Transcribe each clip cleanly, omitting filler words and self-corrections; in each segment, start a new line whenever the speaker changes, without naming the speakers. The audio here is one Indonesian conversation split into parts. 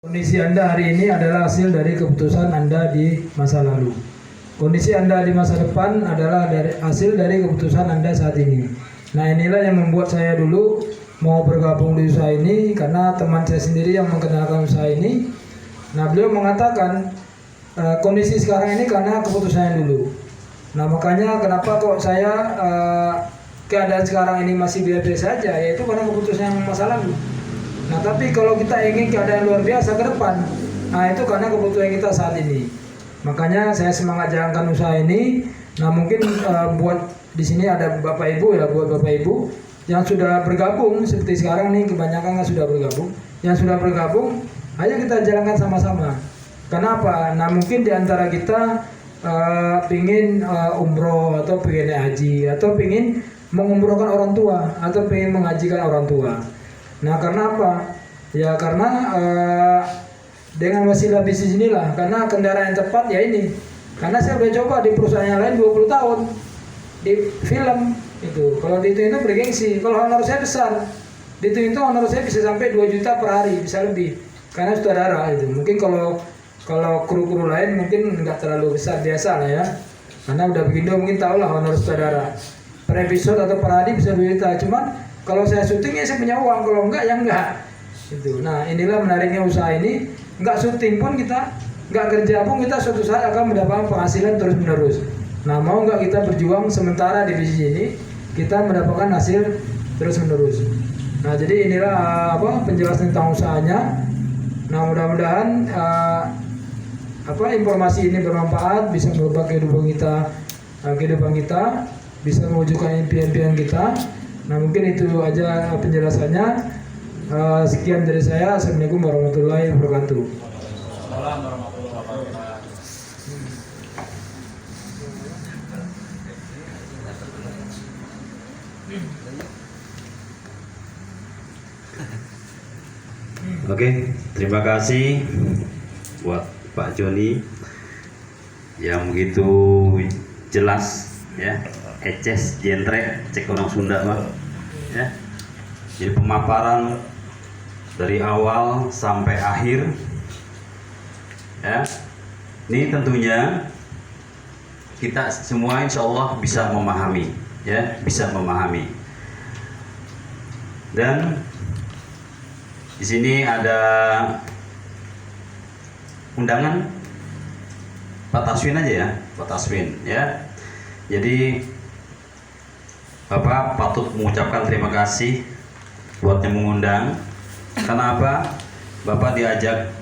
Kondisi Anda hari ini adalah hasil dari keputusan Anda di masa lalu. Kondisi Anda di masa depan adalah hasil dari keputusan Anda saat ini. Nah, inilah yang membuat saya dulu mau bergabung di usaha ini, karena teman saya sendiri yang mengenalkan usaha ini. Nah, beliau mengatakan kondisi sekarang ini karena keputusannya dulu. Nah, makanya kenapa kok saya keadaan sekarang ini masih biasa saja, yaitu karena keputusan yang masa lalu. Nah, tapi kalau kita ingin keadaan luar biasa ke depan, nah itu karena kebutuhan kita saat ini. Makanya saya semangat jalankan usaha ini. Nah, mungkin buat di sini ada Bapak Ibu ya, buat Bapak Ibu yang sudah bergabung seperti sekarang nih, kebanyakan kan sudah bergabung. Yang sudah bergabung, ayo kita jalankan sama-sama. Kenapa? Nah, mungkin di antara kita pingin umroh atau pingin haji atau pingin mengumrohkan orang tua atau pingin menghajikan orang tua. Nah, karena apa? Ya karena dengan wasilah bisnis inilah, karena kendaraan yang tepat ya ini. Karena saya udah coba di perusahaan yang lain 20 tahun di film itu. Kalau di itu bergengsi. Kalau honor saya besar. Di itu honor saya bisa sampai 2 juta per hari, bisa lebih. Karena sutradara itu. Mungkin kalau kru-kru lain mungkin nggak terlalu besar, biasa lah ya. Karena udah begitu mungkin tahu lah honor sutradara. Per episode atau per hari bisa 2 juta. Cuman kalau saya syuting ya saya punya uang, kalau enggak ya enggak. Itu. Nah, inilah menariknya usaha ini. Enggak syuting pun kita, enggak kerja pun kita suatu saat akan mendapatkan penghasilan terus menerus. Nah, mau enggak kita berjuang sementara di bisnis ini, kita mendapatkan hasil terus menerus. Nah, jadi inilah penjelasan tentang usahanya. Nah, mudah-mudahan informasi ini bermanfaat, bisa merubah kehidupan kita, bisa mewujudkan impian-impian kita. Nah, mungkin itu aja penjelasannya. Sekian dari saya. Assalamualaikum warahmatullahi wabarakatuh.
Oke, terima kasih buat Pak Joni yang begitu jelas ya, eces, jentrek, cek orang Sunda mah ya. Jadi pemaparan dari awal sampai akhir ya. Ini tentunya kita semua insya Allah bisa memahami ya, bisa memahami. Dan di sini ada undangan Pak Taswin aja ya, Pak Taswin ya. Jadi Bapak patut mengucapkan terima kasih buat yang mengundang. Kenapa? Bapak diajak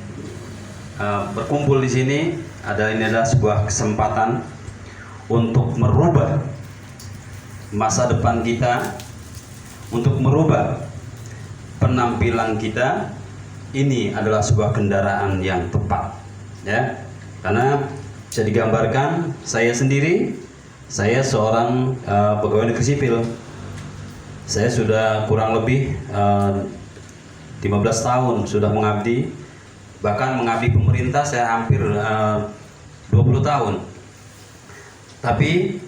berkumpul di sini. Ini adalah sebuah kesempatan untuk merubah masa depan kita, untuk merubah penampilan kita. Ini adalah sebuah kendaraan yang tepat, ya. Karena bisa digambarkan, saya sendiri, saya seorang pegawai negeri sipil. Saya sudah kurang lebih 15 tahun sudah mengabdi, bahkan mengabdi pemerintah saya hampir 20 tahun. Tapi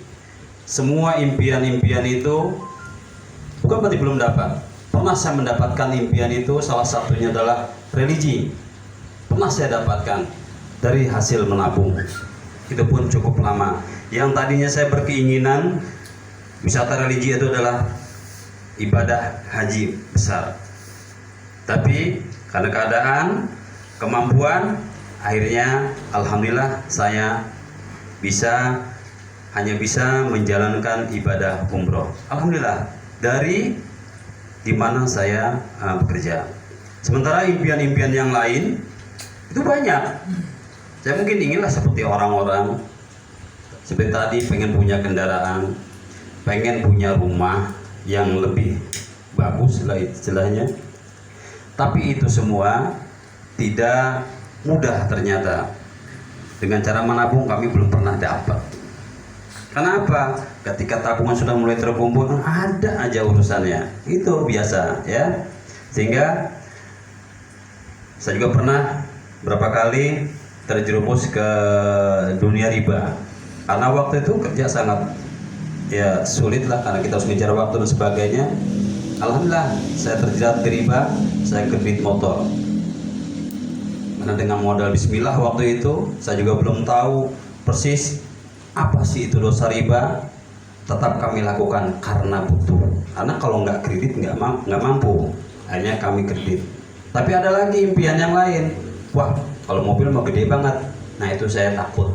semua impian-impian itu bukan berarti belum dapat. Pernah saya mendapatkan impian itu, salah satunya adalah religi. Pernah saya dapatkan dari hasil menabung. Itu pun cukup lama. Yang tadinya saya berkeinginan wisata religi itu adalah ibadah haji besar. Tapi karena keadaan, kemampuan, akhirnya alhamdulillah saya hanya bisa menjalankan ibadah umroh. Alhamdulillah, dari di mana saya bekerja. Sementara impian-impian yang lain itu banyak. Saya mungkin inginlah seperti orang-orang, seperti tadi pengen punya kendaraan, pengen punya rumah yang lebih bagus lah istilahnya. Tapi itu semua tidak mudah ternyata. Dengan cara menabung kami belum pernah dapat. Kenapa? Ketika tabungan sudah mulai terkumpul, ada aja urusannya. Itu biasa ya. Sehingga saya juga pernah berapa kali terjerumus ke dunia riba. Karena waktu itu kerja sangat ya sulit lah, karena kita harus ngejar waktu dan sebagainya. Alhamdulillah saya terjerat ke riba, saya kredit motor. Karena dengan modal bismillah waktu itu saya juga belum tahu persis apa sih itu dosa riba. Tetap kami lakukan karena butuh. Karena kalau nggak kredit nggak mampu. Akhirnya kami kredit. Tapi ada lagi impian yang lain. Wah, kalau mobil mau gede banget. Nah itu saya takut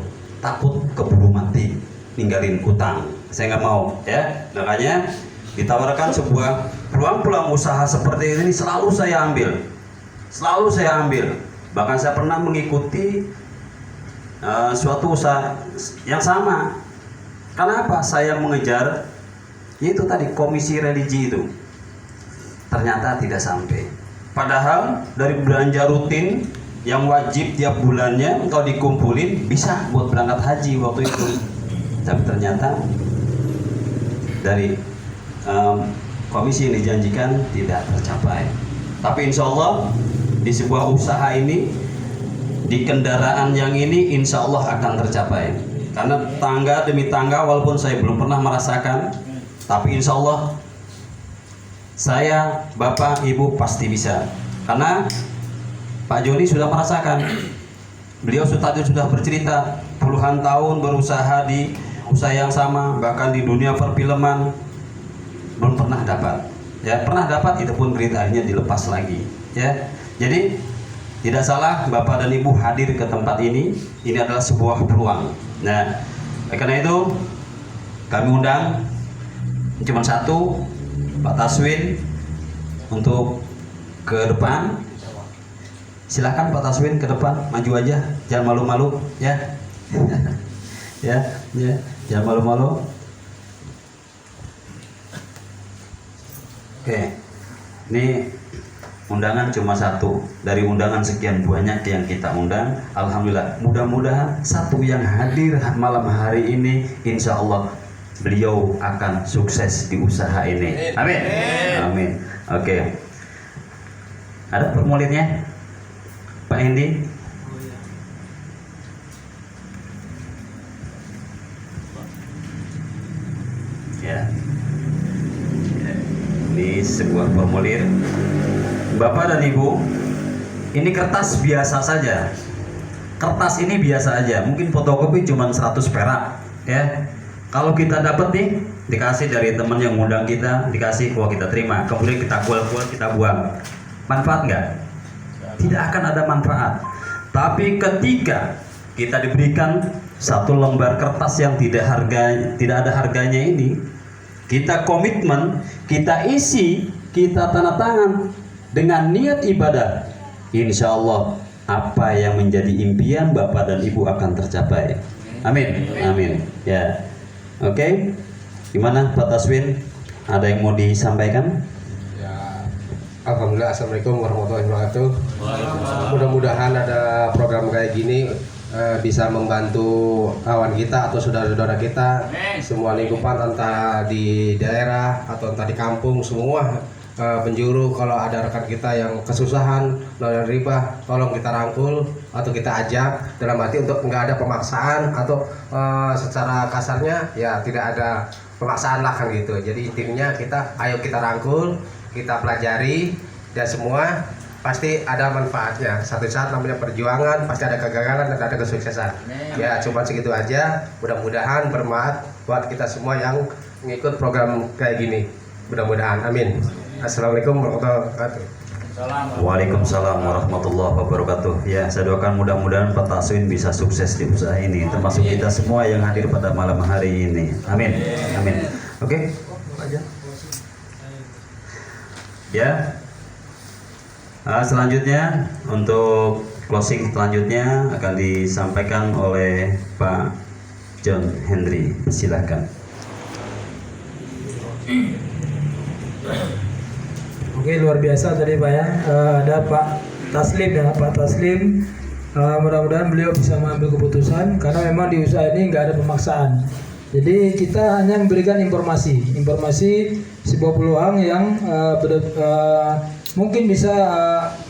keburu mati, ninggalin utang. Saya nggak mau, ya. Makanya ditawarkan sebuah peluang usaha seperti ini selalu saya ambil. Bahkan saya pernah mengikuti suatu usaha yang sama. Kenapa saya mengejar? Itu tadi komisi religi itu. Ternyata tidak sampai. Padahal dari belanja rutin yang wajib tiap bulannya kalau dikumpulin bisa buat berangkat haji waktu itu. Tapi ternyata dari komisi yang dijanjikan tidak tercapai. Tapi insya Allah di sebuah usaha ini, di kendaraan yang ini insya Allah akan tercapai. Karena tangga demi tangga walaupun saya belum pernah merasakan, tapi insya Allah saya, Bapak, Ibu pasti bisa. Karena Pak Joni sudah merasakan. Beliau sudah bercerita puluhan tahun berusaha di usaha yang sama, bahkan di dunia perfilman belum pernah dapat. Ya, pernah dapat itu pun beritanya dilepas lagi. Ya. Jadi tidak salah Bapak dan Ibu hadir ke tempat ini. Ini adalah sebuah peluang. Nah, karena itu kami undang cuma satu, Pak Taswin untuk ke depan. Silakan Pak Taswin ke depan, maju aja, jangan malu-malu, ya. ya, jangan malu-malu. Oke, ini undangan cuma satu dari undangan sekian banyak yang kita undang. Alhamdulillah, mudah-mudahan satu yang hadir malam hari ini, insya Allah beliau akan sukses di usaha ini. Amin. Amin. Oke. Ada formulirnya, Pak Hendi? Ya. Ini sebuah formulir. Bapak dan Ibu, ini kertas biasa saja. Kertas ini biasa aja. Mungkin fotokopi cuma 100 perak, ya. Kalau kita dapat nih, dikasih dari teman yang ngundang kita, dikasih, wah kita terima. Kemudian kita kual-kual, kita buang. Manfaat nggak? Tidak akan ada manfaat. Tapi ketika kita diberikan satu lembar kertas yang tidak ada harganya ini, kita komitmen, kita isi, kita tanda tangan dengan niat ibadah, insya Allah apa yang menjadi impian Bapak dan Ibu akan tercapai. Amin. Amin. Ya. Oke. Gimana Pak Taswin? Ada yang mau disampaikan?
Alhamdulillah, assalamualaikum warahmatullahi wabarakatuh. Mudah-mudahan ada program kayak gini bisa membantu kawan kita atau saudara-saudara kita, semua lingkupan entah di daerah atau entah di kampung, semua penjuru. Kalau ada rekan kita yang kesusahan nolak riba, tolong kita rangkul atau kita ajak, dalam arti untuk nggak ada pemaksaan atau secara kasarnya ya tidak ada pemaksaan lah kan gitu. Jadi intinya kita ayo kita rangkul, kita pelajari, dan semua pasti ada manfaatnya. Satu saat namanya perjuangan, pasti ada kegagalan dan ada kesuksesan. Ya cuma segitu aja. Mudah-mudahan bermanfaat buat kita semua yang mengikut program kayak gini. Mudah-mudahan, amin. Assalamualaikum warahmatullahi wabarakatuh.
Waalaikumsalam warahmatullahi wabarakatuh. Ya, saya doakan mudah-mudahan Pak Taswin bisa sukses di usaha ini, termasuk kita semua yang hadir pada malam hari ini. Amin. Amin. Oke. Ya. Selanjutnya untuk closing selanjutnya akan disampaikan oleh Pak John Henry. Silakan.
Oke, luar biasa tadi Pak ya. Ada Pak Taslim ya, Pak Taslim. Mudah-mudahan beliau bisa mengambil keputusan karena memang di usaha ini nggak ada pemaksaan. Jadi kita hanya memberikan informasi sebuah peluang yang mungkin bisa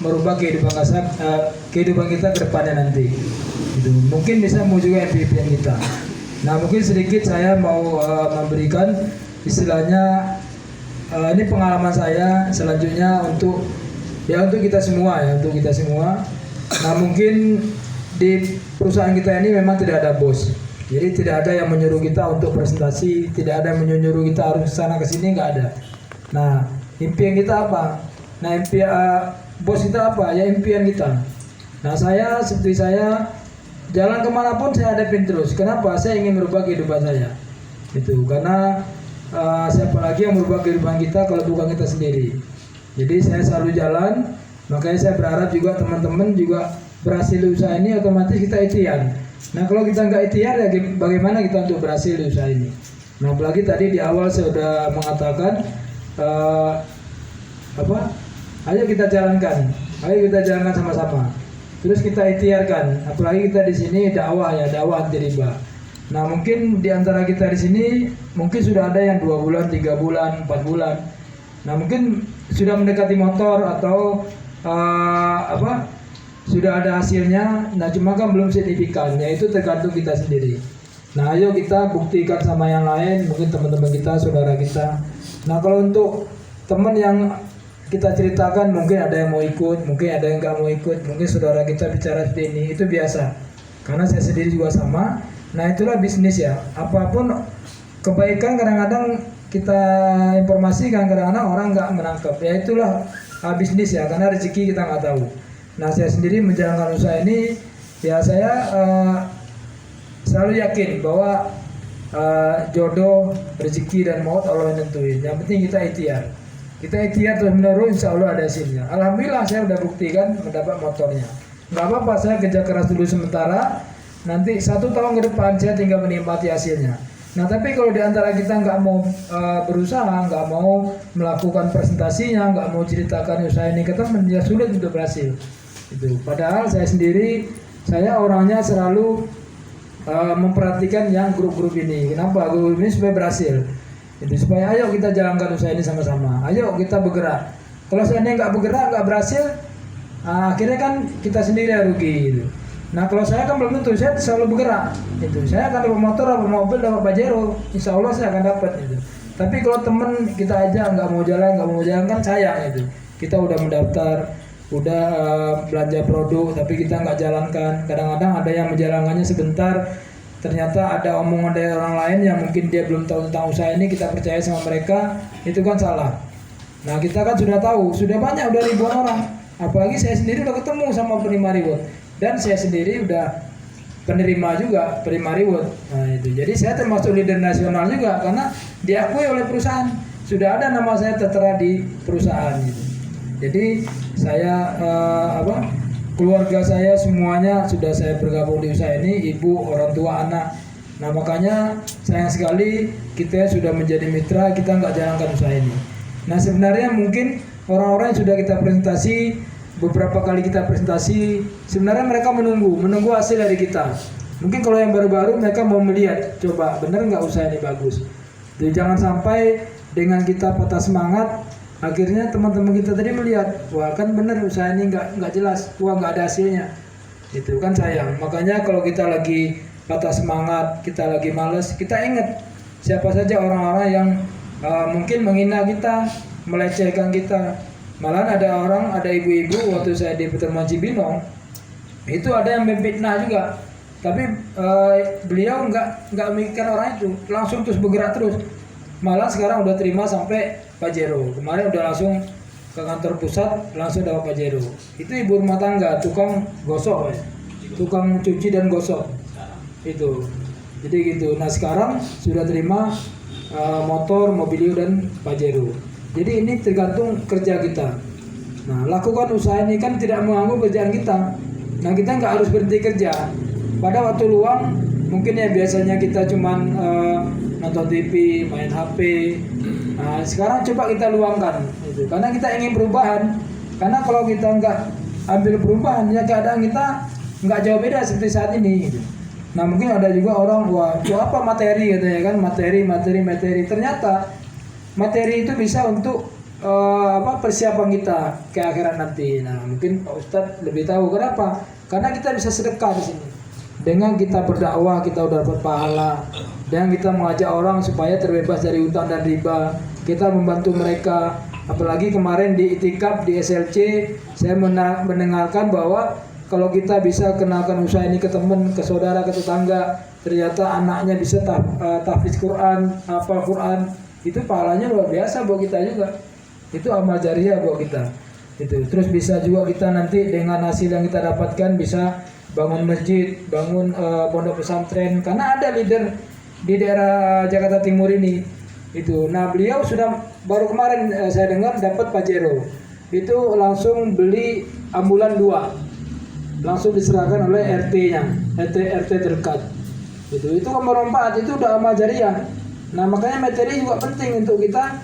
merubah kehidupan kita ke depannya nanti. Gitu. Mungkin bisa mewujudkan impian kita. Nah, mungkin sedikit saya mau memberikan istilahnya ini pengalaman saya selanjutnya untuk kita semua ya, Nah mungkin di perusahaan kita ini memang tidak ada bos. Jadi tidak ada yang menyuruh kita untuk presentasi, tidak ada yang menyuruh kita harus sana ke sini, nggak ada. Nah impian kita apa? Nah impian bos kita apa? Ya impian kita. Nah seperti saya jalan kemanapun saya hadapin terus. Kenapa? Saya ingin merubah kehidupan saya. Itu karena siapa lagi yang merubah kehidupan kita kalau bukan kita sendiri. Jadi saya selalu jalan. Makanya saya berharap juga teman-teman juga berhasil di usaha ini, otomatis kita ikhtiar. Nah kalau kita nggak ikhtiar ya bagaimana kita untuk berhasil di usaha ini. Nah apalagi tadi di awal saya sudah mengatakan ayo kita jalankan sama-sama. Terus kita ikhtiarkan, apalagi kita di sini dakwah anti riba. Nah mungkin di antara kita di sini mungkin sudah ada yang 2 bulan, 3 bulan, 4 bulan. Nah mungkin sudah mendekati motor atau sudah ada hasilnya. Nah cuma kan belum signifikan, yaitu tergantung kita sendiri. Nah ayo kita buktikan sama yang lain, mungkin teman-teman kita, saudara kita. Nah kalau untuk teman yang kita ceritakan, mungkin ada yang mau ikut, mungkin ada yang nggak mau ikut, mungkin saudara kita bicara seperti ini, itu biasa. Karena saya sendiri juga sama. Nah itulah bisnis ya. Apapun kebaikan kadang-kadang kita informasi, kadang-kadang orang nggak menangkap. Ya itulah bisnis ya, karena rezeki kita nggak tahu. Nah saya sendiri menjalankan usaha ini, ya saya selalu yakin bahwa jodoh, rezeki dan maut Allah yang nentuin. Yang penting kita ikhtiar. Kita ikhtiar terus menerus, insya Allah ada hasilnya. Alhamdulillah saya sudah buktikan mendapat motornya. Nggak apa-apa, saya kerja keras dulu sementara. Nanti 1 tahun ke depan saya tinggal menikmati hasilnya. Nah tapi kalau diantara kita nggak mau berusaha, nggak mau melakukan presentasinya, nggak mau ceritakan usaha ini ke teman, ya sulit untuk berhasil. Itu. Padahal saya sendiri, saya orangnya selalu memperhatikan yang grup-grup ini. Kenapa? Grup ini supaya berhasil. Itu supaya ayo kita jalankan usaha ini sama-sama. Ayo kita bergerak. Kalau seandainya nggak bergerak, nggak berhasil, akhirnya kan kita sendiri yang rugi. Gitu. Nah kalau saya kan belum tentu, saya selalu bergerak. Itu. Saya akan dapat motor, dapat mobil, dapat Pajero. Insya Allah saya akan dapat. Gitu. Tapi kalau teman kita aja nggak mau jalan kan sayang itu. Kita udah mendaftar, udah belanja produk, tapi kita nggak jalankan. Kadang-kadang ada yang menjalankannya sebentar, ternyata ada omongan dari orang lain yang mungkin dia belum tahu tentang usaha ini, kita percaya sama mereka, itu kan salah. Nah kita kan sudah tahu, sudah banyak, udah ribuan orang. Apalagi saya sendiri udah ketemu sama penerima reward, dan saya sendiri udah penerima reward. Nah itu, jadi saya termasuk leader nasional juga karena diakui oleh perusahaan. Sudah ada nama saya tertera di perusahaan gitu. Jadi saya keluarga saya semuanya sudah saya bergabung di usaha ini, ibu, orang tua, anak. Nah makanya sayang sekali kita sudah menjadi mitra, kita nggak jalankan usaha ini. Nah sebenarnya mungkin orang-orang yang sudah kita presentasi, beberapa kali kita presentasi, sebenarnya mereka menunggu hasil dari kita. Mungkin kalau yang baru-baru mereka mau melihat, coba bener nggak usaha ini bagus. Jadi jangan sampai dengan kita patah semangat, akhirnya teman-teman kita tadi melihat, wah kan bener usaha ini nggak jelas, wah nggak ada hasilnya. Itu kan sayang. Makanya kalau kita lagi patah semangat, kita lagi males, kita ingat siapa saja orang-orang yang mungkin menghina kita, melecehkan kita. Malahan ada ibu-ibu waktu saya di Pertemuan Cibinong, itu ada yang memfitnah juga. Tapi beliau nggak memikirkan orang itu, langsung terus bergerak terus. Malah sekarang udah terima sampai Pajero. Kemarin udah langsung ke kantor pusat, langsung dapat Pajero. Itu ibu rumah tangga, tukang gosok, tukang cuci dan gosok. Itu. Jadi gitu. Nah sekarang sudah terima motor, mobilio dan Pajero. Jadi ini tergantung kerja kita. Nah lakukan usaha ini kan tidak mengganggu kerjaan kita. Nah kita nggak harus berhenti kerja. Pada waktu luang mungkin ya biasanya kita cuman nonton TV, main HP. Nah, sekarang coba kita luangkan itu. Karena kita ingin perubahan. Karena kalau kita nggak ambil perubahan, ya keadaan kita nggak jauh beda seperti saat ini gitu. Nah mungkin ada juga orang, wah itu apa materi katanya kan, materi. Ternyata materi itu bisa untuk persiapan kita ke akhirat nanti. Nah mungkin Pak Ustadz lebih tahu kenapa? Karena kita bisa sedekah di sini. Dengan kita berdakwah kita udah dapat pahala. Dan kita mengajak orang supaya terbebas dari utang dan riba. Kita membantu mereka. Apalagi kemarin di itikaf di SLC saya mendengarkan bahwa kalau kita bisa kenalkan usaha ini ke teman, ke saudara, ke tetangga, ternyata anaknya bisa tahfiz Quran, hafal Quran, itu pahalanya luar biasa buat kita juga. Itu amal jariah buat kita. Itu. Terus bisa juga kita nanti dengan hasil yang kita dapatkan bisa bangun masjid, bangun pondok pesantren, karena ada leader di daerah Jakarta Timur ini. Itu. Nah, beliau sudah baru kemarin saya dengar dapat Pajero. Itu langsung beli ambulan 2. Langsung diserahkan oleh RT-nya, RT terdekat. Itu kan bermanfaat, itu udah amal jariah. Nah, makanya materi juga penting untuk kita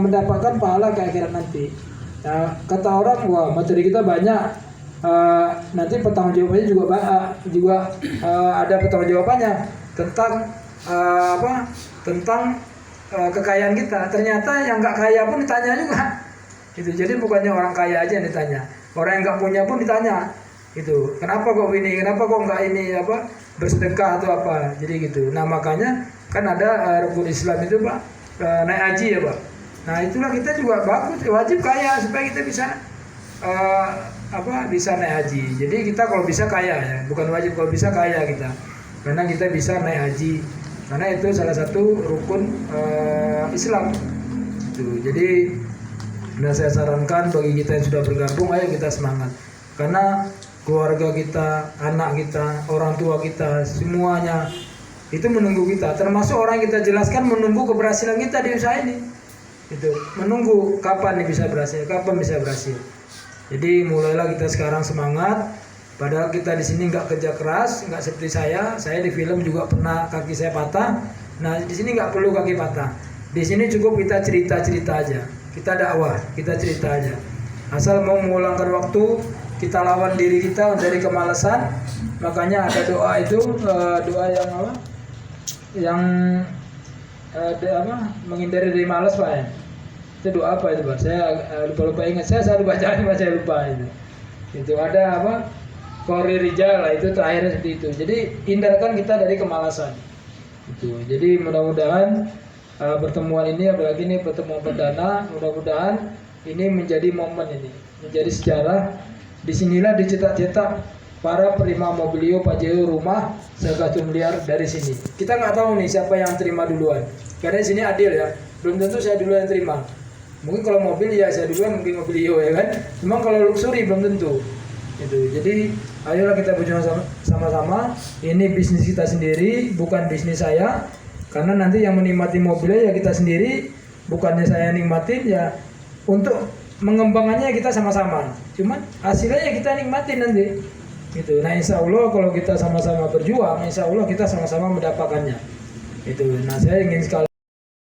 mendapatkan pahala ke akhirat nanti. Nah, kata orang, wah materi kita banyak, nanti pertanggungjawabannya juga ada pertanggungjawabannya tentang tentang kekayaan kita. Ternyata yang nggak kaya pun ditanya juga. Itu jadi bukannya orang kaya aja yang ditanya, orang yang nggak punya pun ditanya. Itu kenapa kok ini, kenapa kok nggak ini bersedekah atau apa, jadi gitu. Nah makanya kan ada rukun Islam itu Pak, naik haji ya Pak. Nah itulah kita juga bagus, wajib kaya supaya kita bisa bisa naik haji. Jadi kita kalau bisa kaya ya, bukan wajib, kalau bisa kaya kita, karena kita bisa naik haji, karena itu salah satu rukun Islam. Tuh, jadi saya sarankan bagi kita yang sudah bergabung, ayo kita semangat, karena keluarga kita, anak kita, orang tua kita, semuanya itu menunggu kita. Termasuk orang yang kita jelaskan menunggu keberhasilan kita di usaha ini. Itu menunggu kapan nih bisa berhasil, kapan bisa berhasil. Jadi mulailah kita sekarang semangat. Padahal kita di sini nggak kerja keras, nggak seperti saya di film juga pernah kaki saya patah. Nah di sini nggak perlu kaki patah. Di sini cukup kita cerita aja. Kita dakwah, kita cerita aja. Asal mau mengulangkan waktu, kita lawan diri kita dari kemalasan. Makanya ada doa itu, doa yang apa? Yang menghindari dari malas Pak ya. Itu doa apa itu Pak? Saya lupa ingat. Saya selalu baca saya lupa itu. Itu ada apa? Qori rijal lah, itu terakhir seperti itu. Jadi hindarkan kita dari kemalasan. Itu. Jadi mudah-mudahan pertemuan ini, apalagi ini pertemuan perdana, mudah-mudahan ini menjadi momen, ini menjadi sejarah. Disinilah dicetak-cetak para penerima Mobilio Pajero rumah 1 miliar dari sini. Kita nggak tahu nih siapa yang terima duluan, karena di sini adil ya, belum tentu saya duluan yang terima. Mungkin kalau mobil ya saya duluan, mungkin Mobilio ya kan. Memang kalau luxury belum tentu. Itu. Jadi ayolah kita berjuang sama-sama. Ini bisnis kita sendiri, bukan bisnis saya. Karena nanti yang menikmati mobilnya ya kita sendiri, bukannya saya nikmatin ya, untuk mengembangkannya kita sama-sama. Cuman hasilnya kita nikmatin nanti. Gitu. Nah insya Allah kalau kita sama-sama berjuang, insya Allah kita sama-sama mendapatkannya. Itu. Nah saya ingin sekali